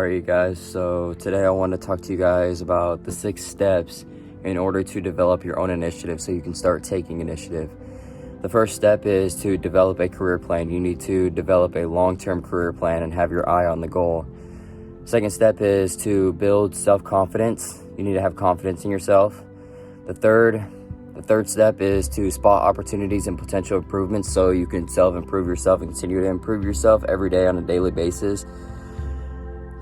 Alright, you guys, so today I want to talk to you guys about the 6 steps in order to develop your own initiative so you can start taking initiative. The first step is to develop a career plan. You need to develop a long-term career plan and have your eye on the goal. Second step is to build self-confidence. You need to have confidence in yourself. The third step is to spot opportunities and potential improvements so you can self-improve yourself and continue to improve yourself every day on a daily basis.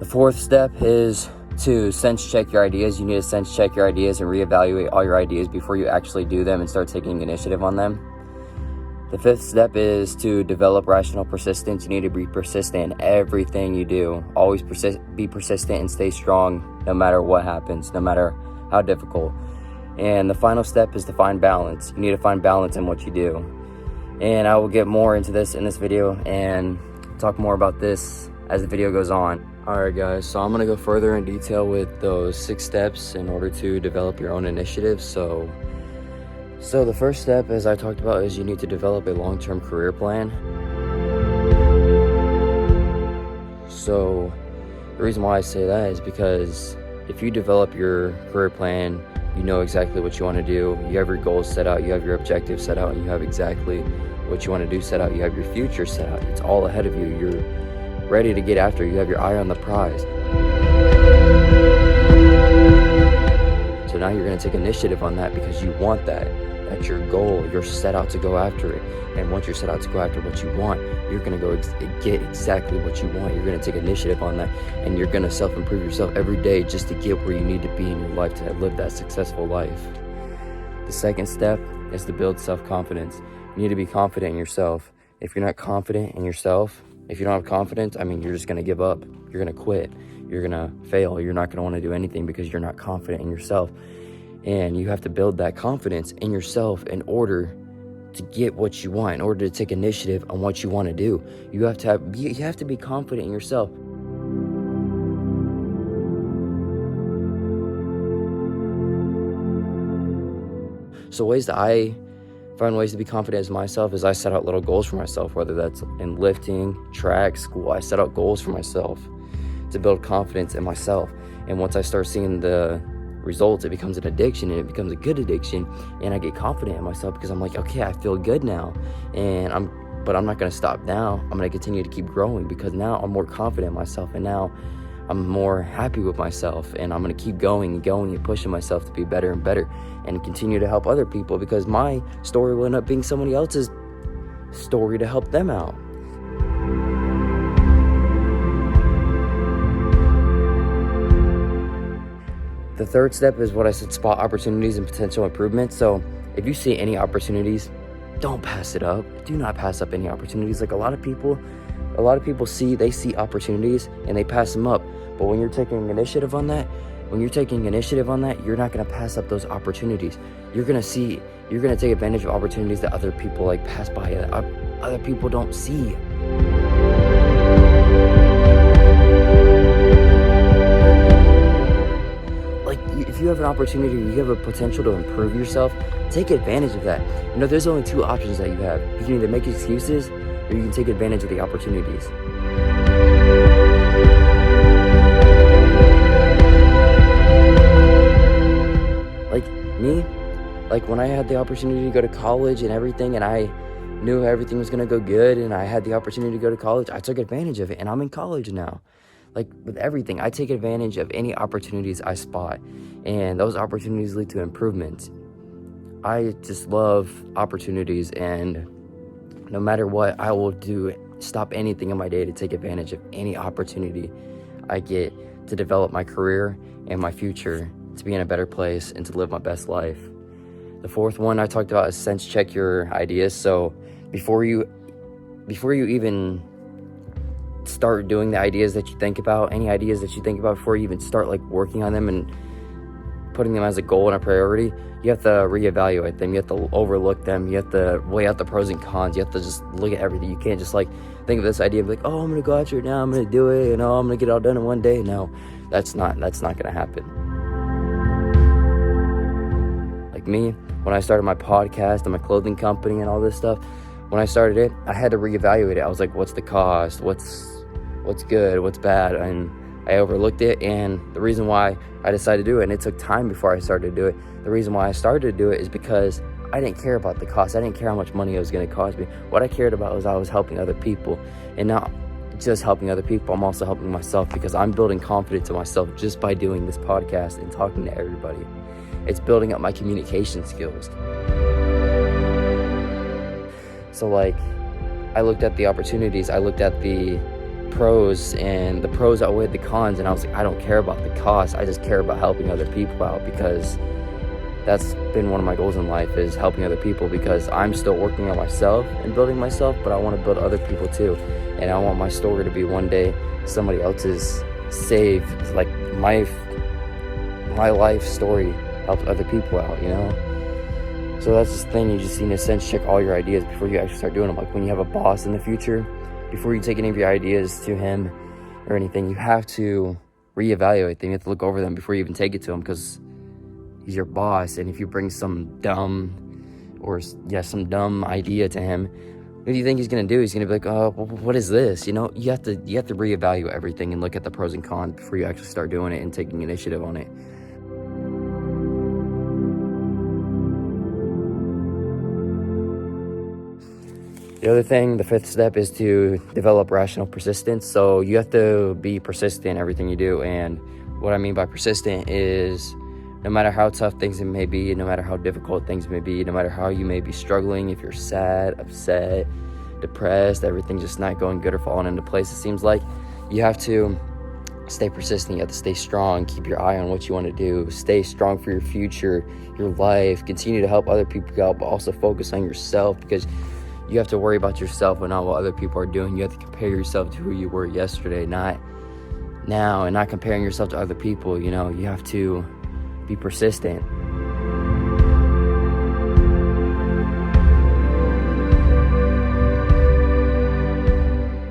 The fourth step is to sense check your ideas. You need to sense check your ideas and reevaluate all your ideas before you actually do them and start taking initiative on them. The fifth step is to develop rational persistence. You need to be persistent in everything you do. Always be persistent and stay strong no matter what happens, no matter how difficult. And the final step is to find balance. You need to find balance in what you do. And I will get more into this in this video and talk more about this as the video goes on. Alright guys, so I'm going to go further in detail with those 6 steps in order to develop your own initiative. So the first step, as I talked about, is you need to develop a long-term career plan. So the reason why I say that is because if you develop your career plan, you know exactly what you want to do, you have your goals set out, you have your objectives set out, and you have exactly what you want to do set out, you have your future set out. It's all ahead of you. You're ready to get after. You have your eye on the prize. So now you're going to take initiative on that because you want that. That's your goal. You're set out to go after it. And once you're set out to go after what you want, you're going to go get exactly what you want. You're going to take initiative on that, and you're going to self-improve yourself every day just to get where you need to be in your life to live that successful life. The second step is to build self-confidence. You need to be confident in yourself. If you're not confident in yourself, if you don't have confidence, you're just going to give up. You're going to quit. You're going to fail. You're not going to want to do anything because you're not confident in yourself. And you have to build that confidence in yourself in order to get what you want, in order to take initiative on what you want to do. You have to be confident in yourself. So ways that I find ways to be confident in myself is I set out little goals for myself, whether that's in lifting, track, school. I set out goals for myself to build confidence in myself. And once I start seeing the results, it becomes an addiction, and it becomes a good addiction, and I get confident in myself because I'm like, okay, I feel good now, but I'm not going to stop now. I'm going to continue to keep growing because now I'm more confident in myself, and now I'm more happy with myself, and I'm going to keep going and pushing myself to be better and better and continue to help other people because my story will end up being somebody else's story to help them out. The third step is what I said, spot opportunities and potential improvements. So if you see any opportunities, don't pass it up. Do not pass up any opportunities. Like a lot of people see opportunities and they pass them up. But when you're taking initiative on that, you're not going to pass up those opportunities. You're going to take advantage of opportunities that other people pass by, that other people don't see. If you have an opportunity, you have a potential to improve yourself, take advantage of that. There's only 2 options that you have. You can either make excuses or you can take advantage of the opportunities. Like me, when I had the opportunity to go to college and everything, and I knew everything was going to go good, and I had the opportunity to go to college, I took advantage of it, and I'm in college now. With everything, I take advantage of any opportunities I spot, and those opportunities lead to improvement. I just love opportunities, and no matter what, I will stop anything in my day to take advantage of any opportunity I get to develop my career and my future to be in a better place and to live my best life. The fourth one I talked about is sense check your ideas. So before you even start doing the ideas that you think about, before you even start working on them and putting them as a goal and a priority, you have to reevaluate them. You have to overlook them. You have to weigh out the pros and cons. You have to just look at everything. You can't just think of this idea and be like, oh, I'm gonna go after it now, I'm gonna do it, I'm gonna get it all done in one day. No, that's not gonna happen. Like me, when I started my podcast and my clothing company and all this stuff, when I started it, I had to reevaluate it. I was like, what's the cost? What's good? What's bad? And I overlooked it, and the reason why I decided to do it, and it took time before I started to do it, the reason why I started to do it is because I didn't care about the cost. I didn't care how much money it was going to cost me. What I cared about was I was helping other people, and not just helping other people, I'm also helping myself, because I'm building confidence in myself just by doing this podcast and talking to everybody. It's building up my communication skills. So like, I looked at the opportunities, I looked at the pros, and the pros outweighed the cons, and I was like, I don't care about the cost, I just care about helping other people out, because that's been one of my goals in life, is helping other people, because I'm still working on myself and building myself, but I want to build other people too. And I want my story to be one day somebody else's save, like my life story helps other people out, you know? So that's the thing, you just need to sense check all your ideas before you actually start doing them. Like when you have a boss in the future, before you take any of your ideas to him or anything, you have to reevaluate them. You have to look over them before you even take it to him, because he's your boss. And if you bring some dumb idea to him, what do you think he's gonna do? He's gonna be like, oh, what is this? You know, you have to reevaluate everything and look at the pros and cons before you actually start doing it and taking initiative on it. The other thing, the fifth step, is to develop rational persistence. So you have to be persistent in everything you do. And what I mean by persistent is, no matter how tough things may be, no matter how difficult things may be, no matter how you may be struggling, if you're sad, upset, depressed, everything's just not going good or falling into place, it seems like, you have to stay persistent. You have to stay strong, keep your eye on what you want to do, stay strong for your future, your life, continue to help other people out, but also focus on yourself, because you have to worry about yourself and not what other people are doing. You have to compare yourself to who you were yesterday, not now, and not comparing yourself to other people. You know, you have to be persistent.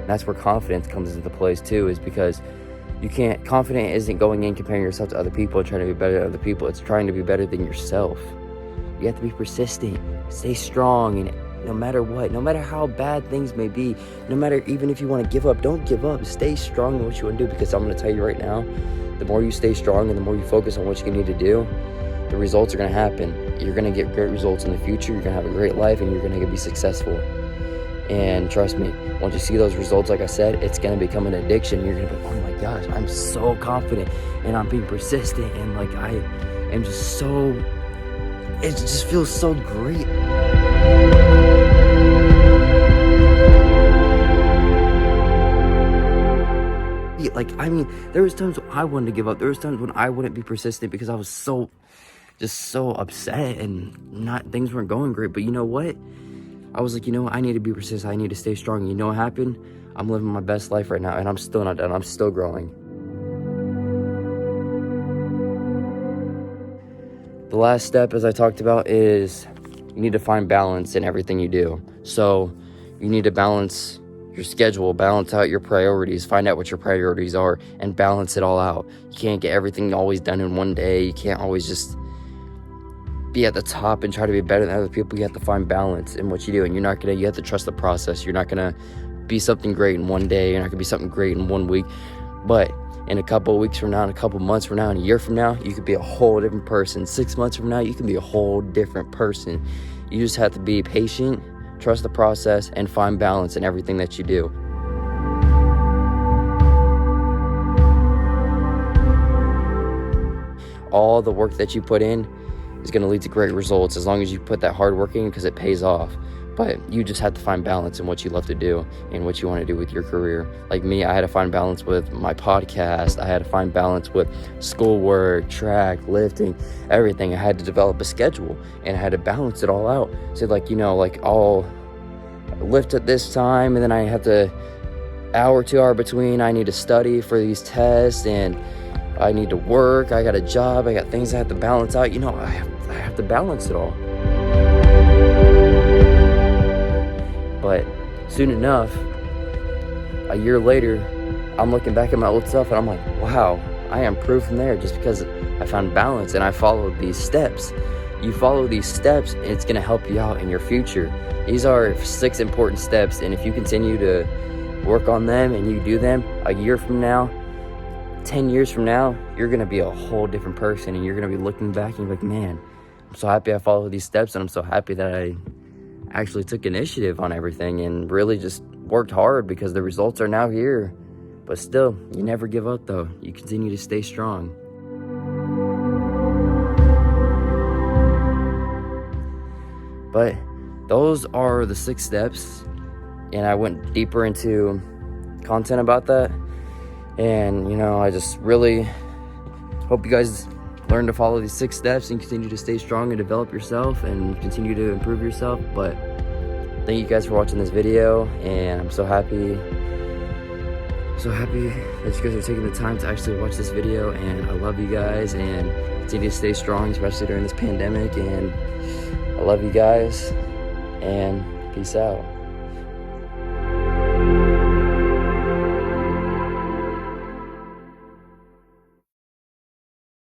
That's where confidence comes into place too, is because confident isn't going in comparing yourself to other people and trying to be better than other people. It's trying to be better than yourself. You have to be persistent, stay strong, and no matter what, no matter how bad things may be, no matter, even if you want to give up, don't give up. Stay strong in what you want to do, because I'm going to tell you right now, the more you stay strong and the more you focus on what you need to do, the results are going to happen. You're going to get great results in the future. You're going to have a great life, and you're going to be successful. And trust me, once you see those results, like I said, it's going to become an addiction. You're going to be like, oh my gosh, I'm so confident, and I'm being persistent, and like I am just so, it just feels so great. Like, I mean, there was times when I wanted to give up. There was times when I wouldn't be persistent because I was so upset and things weren't going great. But you know what? I was like, you know what? I need to be persistent. I need to stay strong. You know what happened? I'm living my best life right now, and I'm still not done. I'm still growing. The last step, as I talked about, is you need to find balance in everything you do. So you need to balance your schedule, balance out your priorities, find out what your priorities are, and balance it all out. You can't get everything always done in one day. You can't always just be at the top and try to be better than other people. You have to find balance in what you do, and you have to trust the process. You're not gonna be something great in one day. You're not gonna be something great in 1 week, but in a couple of weeks from now, in a couple of months from now, in a year from now, you could be a whole different person. 6 months from now, you can be a whole different person. You just have to be patient, trust the process, and find balance in everything that you do. All the work that you put in is going to lead to great results as long as you put that hard work in, because it pays off. But you just have to find balance in what you love to do and what you want to do with your career. Like me, I had to find balance with my podcast. I had to find balance with schoolwork, track, lifting, everything. I had to develop a schedule, and I had to balance it all out. So I'll lift at this time, and then I have to hour, 2 hour between. I need to study for these tests, and I need to work. I got a job. I got things I have to balance out. I have to balance it all. But soon enough, a year later, I'm looking back at my old self, and I'm like, wow, I improved from there just because I found balance and I followed these steps. You follow these steps, and it's going to help you out in your future. These are 6 important steps, and if you continue to work on them and you do them, a year from now, 10 years from now, you're gonna be a whole different person, and you're gonna be looking back and you're like, man, I'm so happy I followed these steps, and I'm so happy that I actually took initiative on everything and really just worked hard, because the results are now here. But still, you never give up though. You continue to stay strong. But those are the 6 steps, and I went deeper into content about that. And I just really hope you guys learn to follow these 6 steps and continue to stay strong and develop yourself and continue to improve yourself. But thank you guys for watching this video, and I'm so happy that you guys are taking the time to actually watch this video. And I love you guys, and continue to stay strong, especially during this pandemic. And I love you guys, and peace out.